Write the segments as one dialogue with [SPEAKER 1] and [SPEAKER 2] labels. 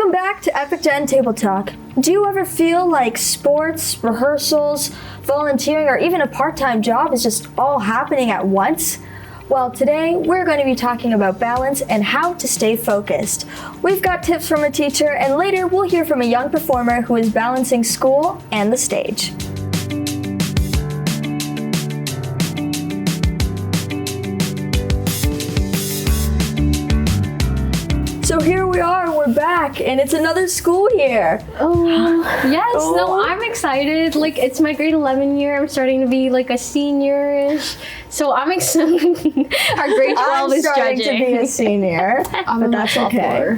[SPEAKER 1] Welcome back to Epic Gen Table Talk. Do you ever feel like sports, rehearsals, volunteering, or even a part-time job is just all happening at once? Well, today we're going to be talking about balance and how to stay focused. We've got tips from a teacher, and later we'll hear from a young performer who is balancing school and the stage. So here we are, we're back, and it's another school year.
[SPEAKER 2] Yes, no, I'm excited. Like, it's my grade 11 year. I'm starting to be like a senior-ish. So I'm excited. Our grade 12 is
[SPEAKER 1] starting
[SPEAKER 2] judging.
[SPEAKER 1] to be a senior, but that's okay.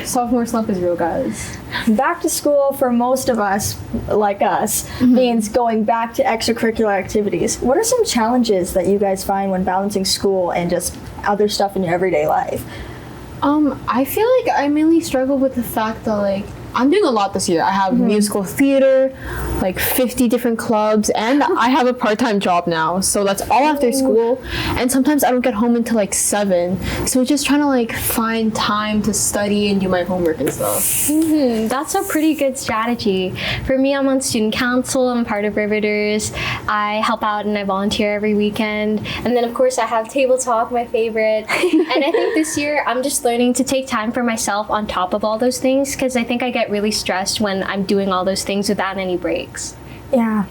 [SPEAKER 3] Sophomore slump is real, guys.
[SPEAKER 1] Back to school for most of us, like us, means going back to extracurricular activities. What are some challenges that you guys find when balancing school and just other stuff in your everyday life?
[SPEAKER 3] I feel like I mainly struggle with the fact that, like, I'm doing a lot this year. I have musical theater, like 50 different clubs, and I have a part-time job now. So that's all after school. And sometimes I don't get home until like 7. So just trying to like find time to study and do my homework and stuff.
[SPEAKER 2] That's a pretty good strategy. For me, I'm on student council. I'm part of Riveters. I help out and I volunteer every weekend. And then, of course, I have Table Talk, my favorite. And I think this year, I'm just learning to take time for myself on top of all those things, because I think I get really stressed when I'm doing all those things without any breaks.
[SPEAKER 1] Yeah,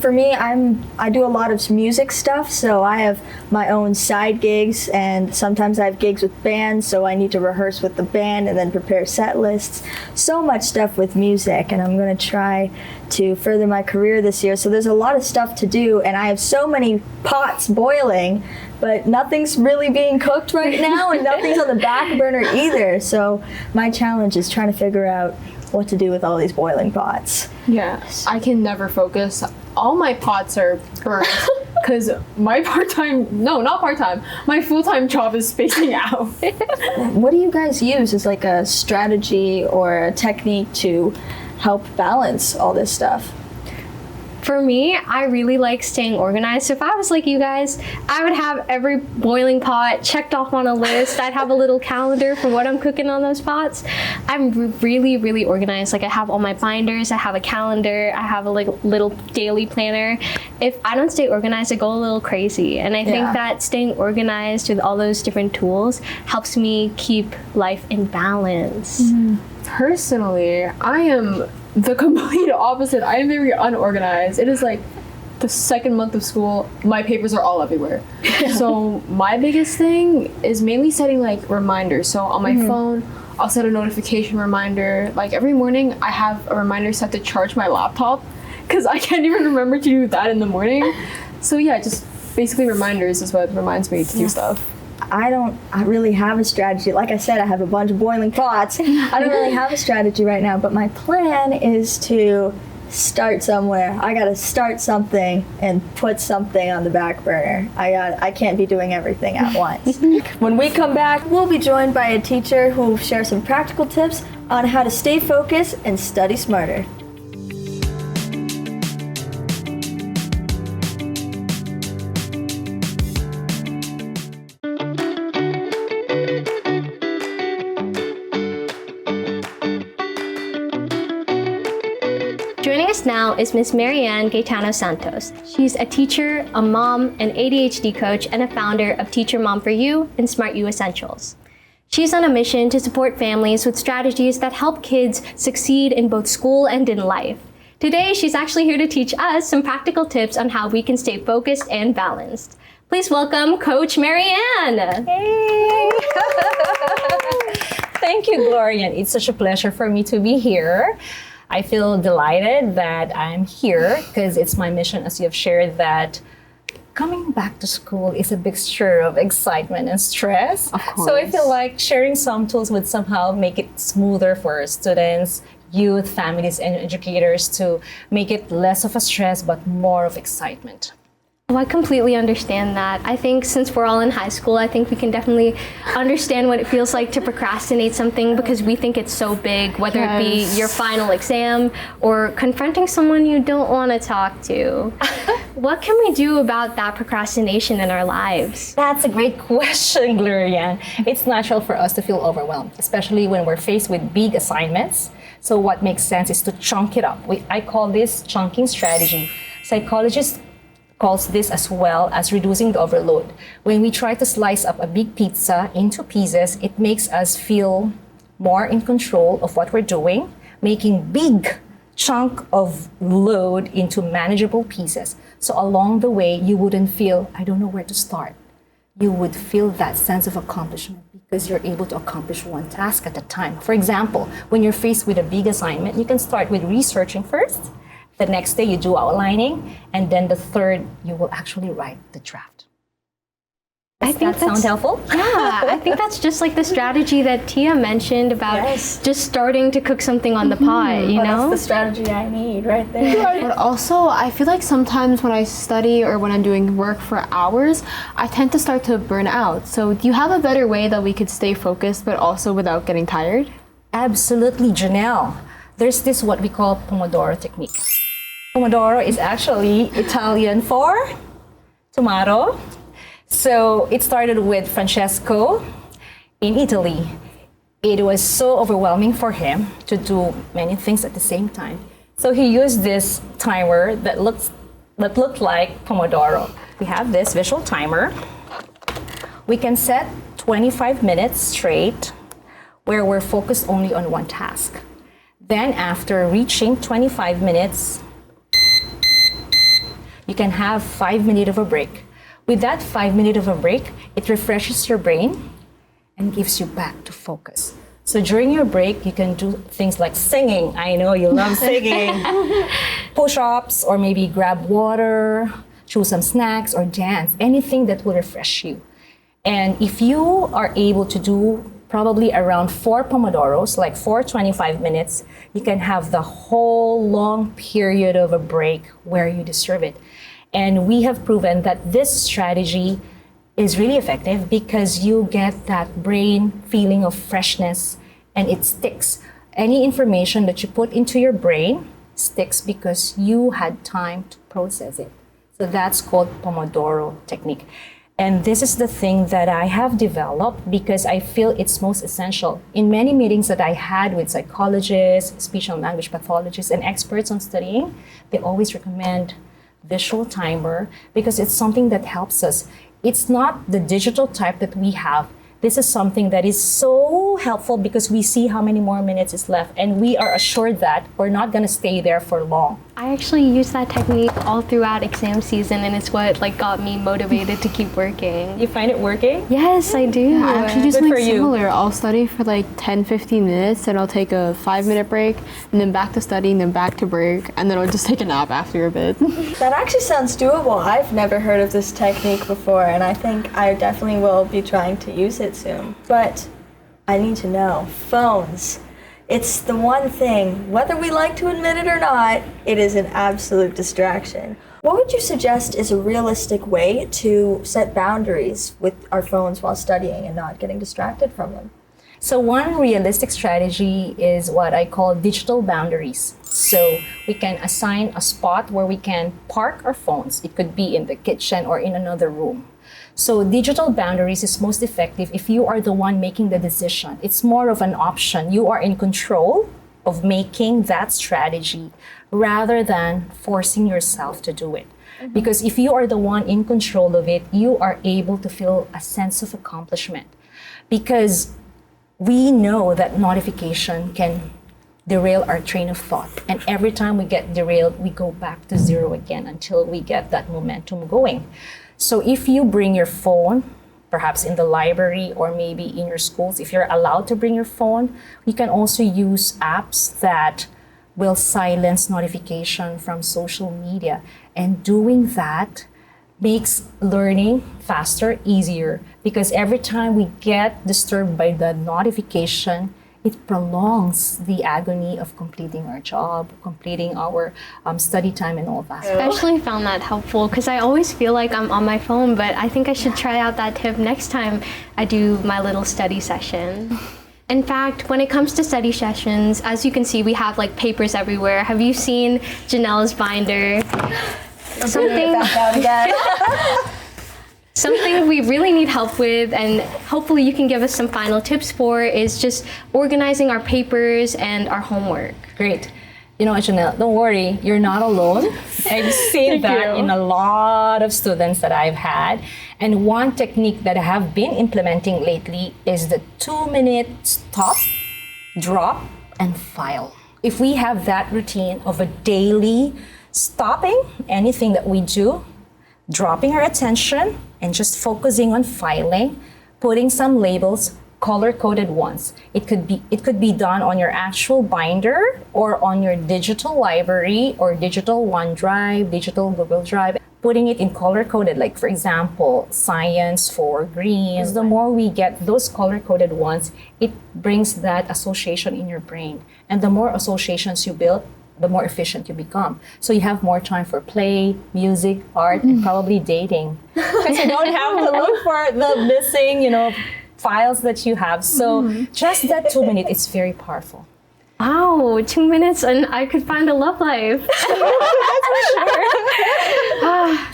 [SPEAKER 1] for me, I do a lot of music stuff, so I have my own side gigs, and sometimes I have gigs with bands, so I need to rehearse with the band and then prepare set lists. So much stuff with music, and I'm going to try to further my career this year. So there's a lot of stuff to do, and I have so many pots boiling, but nothing's really being cooked right now, and nothing's on the back burner either. So my challenge is trying to figure out what to do with all these boiling pots.
[SPEAKER 3] Yeah, I can never focus. All my pots are burnt because my my full-time job is spacing out.
[SPEAKER 1] What do you guys use as like a strategy or a technique to help balance all this stuff?
[SPEAKER 2] For me, I really like staying organized. So if I was like you guys, I would have every boiling pot checked off on a list. I'd have a little calendar for what I'm cooking on those pots. I'm really, really organized. Like, I have all my binders, I have a calendar, I have a little daily planner. If I don't stay organized, I go a little crazy. And I think that staying organized with all those different tools helps me keep life in balance.
[SPEAKER 3] Personally, I am the complete opposite. I am very unorganized. It is like the second month of school, my papers are all everywhere. So my biggest thing is mainly setting like reminders. So on my phone, I'll set a notification reminder. Like every morning, I have a reminder set to charge my laptop because I can't even remember to do that in the morning. So yeah, just basically reminders is what reminds me to do stuff.
[SPEAKER 1] I really have a strategy. Like I said, I have a bunch of boiling pots. I don't really have a strategy right now, but my plan is to start somewhere. I gotta start something and put something on the back burner. I can't be doing everything at once. When we come back, we'll be joined by a teacher who will share some practical tips on how to stay focused and study smarter.
[SPEAKER 2] Joining us now is Ms. Marianne Gaetano Santos. She's a teacher, a mom, an ADHD coach, and a founder of Teacher Mom for You and Smart You Essentials. She's on a mission to support families with strategies that help kids succeed in both school and in life. Today, she's actually here to teach us some practical tips on how we can stay focused and balanced. Please welcome Coach Marianne.
[SPEAKER 4] Hey! Thank you, Gloria. It's such a pleasure for me to be here. I feel delighted that I'm here because it's my mission, as you have shared, that coming back to school is a mixture of excitement and stress.
[SPEAKER 3] Of course.
[SPEAKER 4] So I feel like sharing some tools would somehow make it smoother for students, youth, families, and educators to make it less of a stress but more of excitement.
[SPEAKER 2] Oh, I completely understand that. I think since we're all in high school, I think we can definitely understand what it feels like to procrastinate something because we think it's so big, whether it be your final exam or confronting someone you don't want to talk to. What can we do about that procrastination in our lives?
[SPEAKER 4] That's a great question, Gloria. It's natural for us to feel overwhelmed, especially when we're faced with big assignments. So what makes sense is to chunk it up. I call this chunking strategy. Psychologists calls this as well as reducing the overload. When we try to slice up a big pizza into pieces, it makes us feel more in control of what we're doing, making big chunk of load into manageable pieces. So along the way, you wouldn't feel, I don't know where to start. You would feel that sense of accomplishment because you're able to accomplish one task at a time. For example, when you're faced with a big assignment, you can start with researching first. The next day you do outlining, and then the third you will actually write the draft. Does that sound helpful?
[SPEAKER 2] Yeah, I think that's just like the strategy that Tia mentioned about just starting to cook something on the pot, you know?
[SPEAKER 1] That's the strategy I need right there.
[SPEAKER 3] But also, I feel like sometimes when I study or when I'm doing work for hours, I tend to start to burn out. So do you have a better way that we could stay focused but also without getting tired?
[SPEAKER 4] Absolutely, Janelle. There's this what we call Pomodoro Technique. Pomodoro is actually Italian for tomato. So it started with Francesco in Italy. It was so overwhelming for him to do many things at the same time. So he used this timer that looked like Pomodoro. We have this visual timer. We can set 25 minutes straight where we're focused only on one task. Then after reaching 25 minutes, you can have 5 minutes of a break. With that 5 minutes of a break, it refreshes your brain and gives you back to focus. So during your break, you can do things like singing. I know you love singing. Push-ups, or maybe grab water, chew some snacks, or dance. Anything that will refresh you. And if you are able to do probably around 4 Pomodoros, like 25 minutes, you can have the whole long period of a break where you deserve it. And we have proven that this strategy is really effective because you get that brain feeling of freshness and it sticks. Any information that you put into your brain sticks because you had time to process it. So that's called Pomodoro Technique. And this is the thing that I have developed because I feel it's most essential. In many meetings that I had with psychologists, speech and language pathologists, and experts on studying, they always recommend visual timer because it's something that helps us. It's not the digital type that we have. This is something that is so helpful because we see how many more minutes is left and we are assured that we're not going to stay there for long.
[SPEAKER 2] I actually use that technique all throughout exam season, and it's what got me motivated to keep working.
[SPEAKER 4] You find it working?
[SPEAKER 2] Yes, I do.
[SPEAKER 3] I actually do
[SPEAKER 4] Good
[SPEAKER 3] something
[SPEAKER 4] for you.
[SPEAKER 3] similar. I'll study for like 10-15 minutes, and I'll take a 5-minute break, and then back to study, and then back to break, and then I'll just take a nap after a bit.
[SPEAKER 1] That actually sounds doable. I've never heard of this technique before, and I think I definitely will be trying to use it soon. But I need to know, phones. It's the one thing, whether we like to admit it or not, it is an absolute distraction. What would you suggest is a realistic way to set boundaries with our phones while studying and not getting distracted from them?
[SPEAKER 4] So one realistic strategy is what I call digital boundaries. So we can assign a spot where we can park our phones. It could be in the kitchen or in another room. So digital boundaries is most effective if you are the one making the decision. It's more of an option. You are in control of making that strategy rather than forcing yourself to do it. Because if you are the one in control of it, you are able to feel a sense of accomplishment. Because we know that notification can derail our train of thought. And every time we get derailed, we go back to zero again until we get that momentum going. So if you bring your phone, perhaps in the library or maybe in your schools, if you're allowed to bring your phone, you can also use apps that will silence notification from social media. And doing that makes learning faster, easier, because every time we get disturbed by the notification, it prolongs the agony of completing our job, completing our study time and all that.
[SPEAKER 2] Especially found that helpful because I always feel like I'm on my phone, but I think I should try out that tip next time I do my little study session. In fact, when it comes to study sessions, as you can see, we have like papers everywhere. Have you seen Janelle's binder? Something we really need help with, and hopefully you can give us some final tips for, is just organizing our papers and our homework.
[SPEAKER 4] Great. You know what, Janelle, don't worry, you're not alone. I've seen that in a lot of students that I've had. And one technique that I have been implementing lately is the 2-minute stop, drop, and file. If we have that routine of a daily stopping anything that we do, dropping our attention, and just focusing on filing, putting some labels, color-coded ones. It could be done on your actual binder or on your digital library or digital OneDrive, digital Google Drive, putting it in color-coded, like for example, science for green. The more we get those color-coded ones, it brings that association in your brain. And the more associations you build, the more efficient you become. So you have more time for play, music, art, and probably dating. Because you don't have to look for the missing, files that you have. So just that 2 minutes, it's very powerful.
[SPEAKER 2] Wow, 2 minutes and I could find a love life.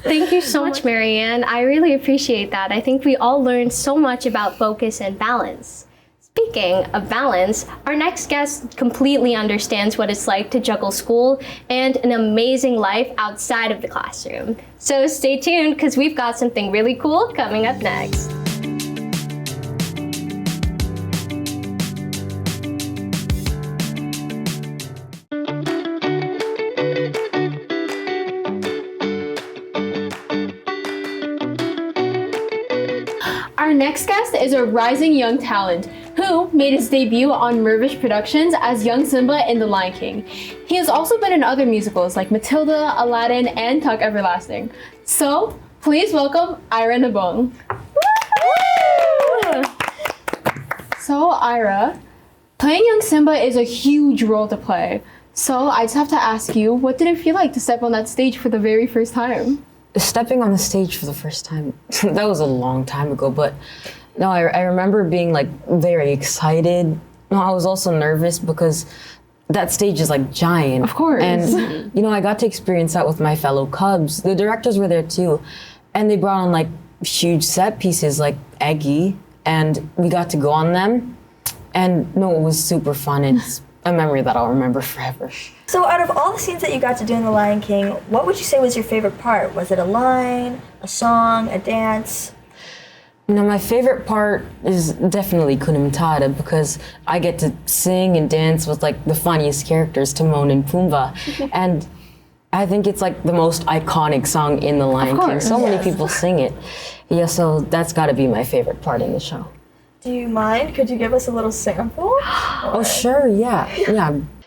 [SPEAKER 2] Thank you so much, Marianne. I really appreciate that. I think we all learned so much about focus and balance. Speaking of balance, our next guest completely understands what it's like to juggle school and an amazing life outside of the classroom. So stay tuned because we've got something really cool coming up next.
[SPEAKER 3] Our next guest is a rising young talent who made his debut on Mervish Productions as Young Simba in The Lion King. He has also been in other musicals like Matilda, Aladdin, and Tuck Everlasting. So, please welcome Ira Nabong. So, Ira, playing Young Simba is a huge role to play. So, I just have to ask you, what did it feel like to step on that stage for the very first time?
[SPEAKER 5] Stepping on the stage for the first time, that was a long time ago, but no, I remember being like very excited. No, I was also nervous because that stage is like giant.
[SPEAKER 3] Of course.
[SPEAKER 5] And, I got to experience that with my fellow Cubs. The directors were there too. And they brought on like huge set pieces like Eggy, and we got to go on them. And no, it was super fun. It's a memory that I'll remember forever.
[SPEAKER 1] So out of all the scenes that you got to do in The Lion King, what would you say was your favorite part? Was it a line, a song, a dance?
[SPEAKER 5] My favorite part is definitely Hakuna Matata because I get to sing and dance with like the funniest characters, Timon and Pumbaa. And I think it's like the most iconic song in The Lion King. So many people sing it. Yeah, so that's got to be my favorite part in the show.
[SPEAKER 1] Do you mind? Could you give us a little sample?
[SPEAKER 5] Oh, sure, yeah.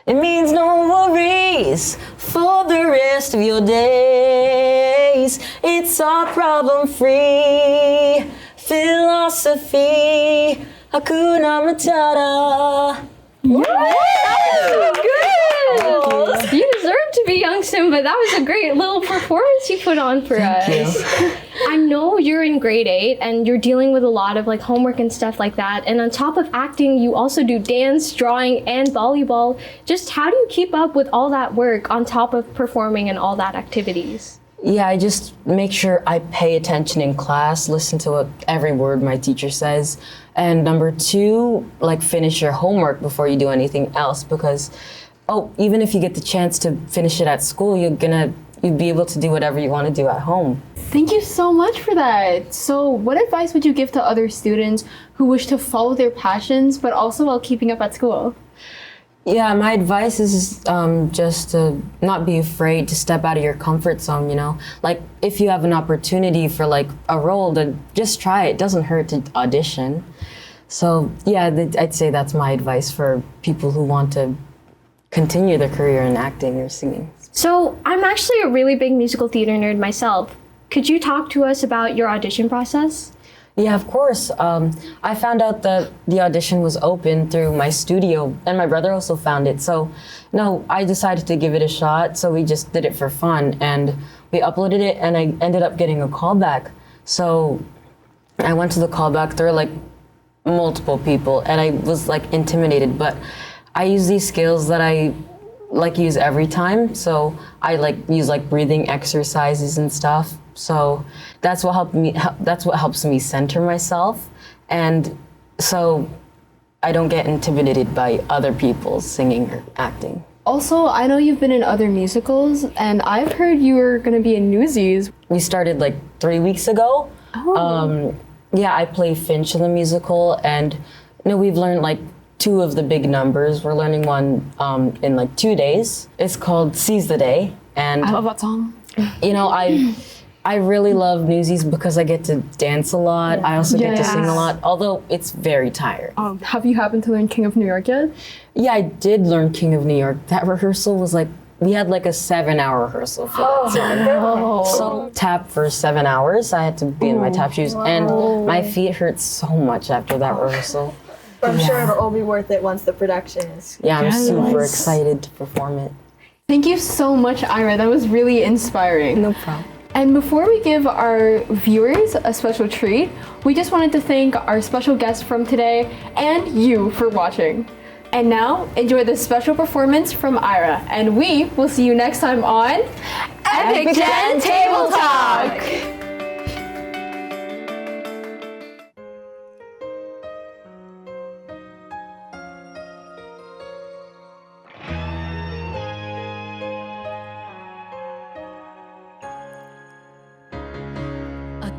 [SPEAKER 5] It means no worries for the rest of your days. It's all problem-free philosophy. Hakuna Matata.
[SPEAKER 2] Good! You deserve to be Young Simba. That was a great little performance you put on for us. I know you're in grade 8 and you're dealing with a lot of like homework and stuff like that. And on top of acting, you also do dance, drawing, and volleyball. Just how do you keep up with all that work on top of performing and all that activities?
[SPEAKER 5] Yeah, I just make sure I pay attention in class, listen to what every word my teacher says. And number 2, like finish your homework before you do anything else because, even if you get the chance to finish it at school, you'd be able to do whatever you want to do at home.
[SPEAKER 3] Thank you so much for that. So what advice would you give to other students who wish to follow their passions, but also while keeping up at school?
[SPEAKER 5] Yeah, my advice is just to not be afraid to step out of your comfort zone, Like, if you have an opportunity for, like, a role, then just try it. It doesn't hurt to audition. So, yeah, I'd say that's my advice for people who want to continue their career in acting or singing.
[SPEAKER 2] So, I'm actually a really big musical theater nerd myself. Could you talk to us about your audition process?
[SPEAKER 5] Yeah, of course. I found out that the audition was open through my studio, and my brother also found it. So, no, I decided to give it a shot. So we just did it for fun, and we uploaded it, and I ended up getting a callback. So I went to the callback. There were like multiple people, and I was like intimidated. But I use these skills that I like use every time. So I like use like breathing exercises and stuff. So that's what helped me. That's what helps me center myself, and so I don't get intimidated by other people singing or acting.
[SPEAKER 3] Also, I know you've been in other musicals, and I've heard you were going to be in Newsies.
[SPEAKER 5] We started like 3 weeks ago. Yeah, I play Finch in the musical, and we've learned like 2 of the big numbers. We're learning one in like 2 days. It's called Seize the Day, and
[SPEAKER 3] I love that song.
[SPEAKER 5] I really love Newsies because I get to dance a lot. I also get to sing a lot, although it's very tiring.
[SPEAKER 3] Have you happened to learn King of New York yet?
[SPEAKER 5] Yeah, I did learn King of New York. That rehearsal was like, we had like a 7-hour rehearsal for that song. So tap for 7 hours. I had to be in my tap shoes, and my feet hurt so much after that rehearsal.
[SPEAKER 1] But I'm sure it'll all be worth it once the production is.
[SPEAKER 5] Yeah, I'm super excited to perform it.
[SPEAKER 3] Thank you so much, Ira. That was really inspiring.
[SPEAKER 5] No problem.
[SPEAKER 3] And before we give our viewers a special treat, we just wanted to thank our special guest from today and you for watching. And now, enjoy this special performance from Ira. And we will see you next time on Epic Gen Table Talk!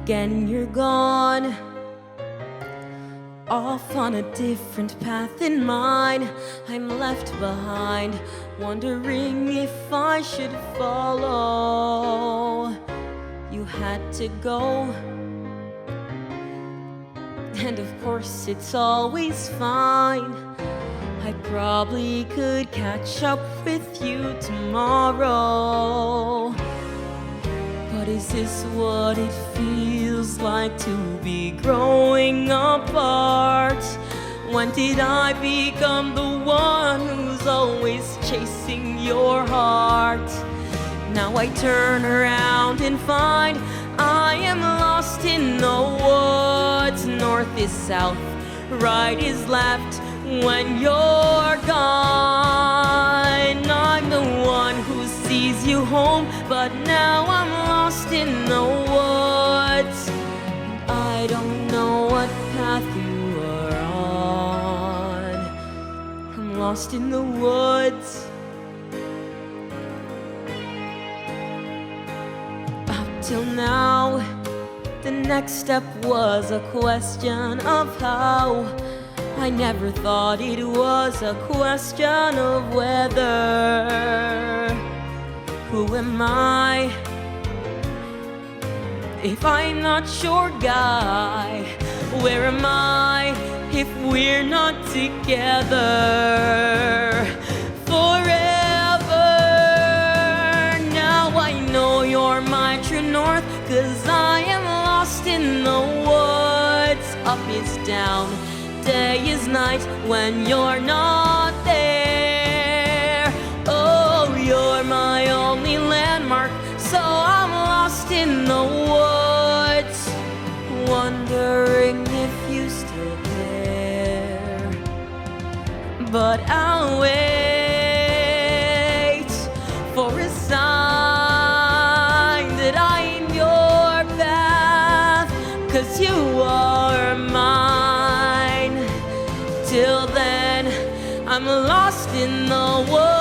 [SPEAKER 6] Again you're gone, off on a different path than mine. I'm left behind, wondering if I should follow. You had to go, and of course it's always fine. I probably could catch up with you tomorrow. But is this what it feels like to be growing apart? When did I become the one who's always chasing your heart? Now I turn around and find I am lost in the woods. North is south, right is left when you're gone. I'm the one who sees you home, but now I'm lost in the woods. I don't know what path you are on. I'm lost in the woods. Up till now, the next step was a question of how. I never thought it was a question of whether. Who am I if I'm not your guy? Where am I if we're not together forever? Now I know you're my true north, 'cause I am lost in the woods. Up is down, day is night when you're not there. Oh, you're my only landmark, so I'm lost in the woods, wondering if you still care. But I'll wait for a sign that I'm your path, 'cause you are mine. Till then, I'm lost in the woods.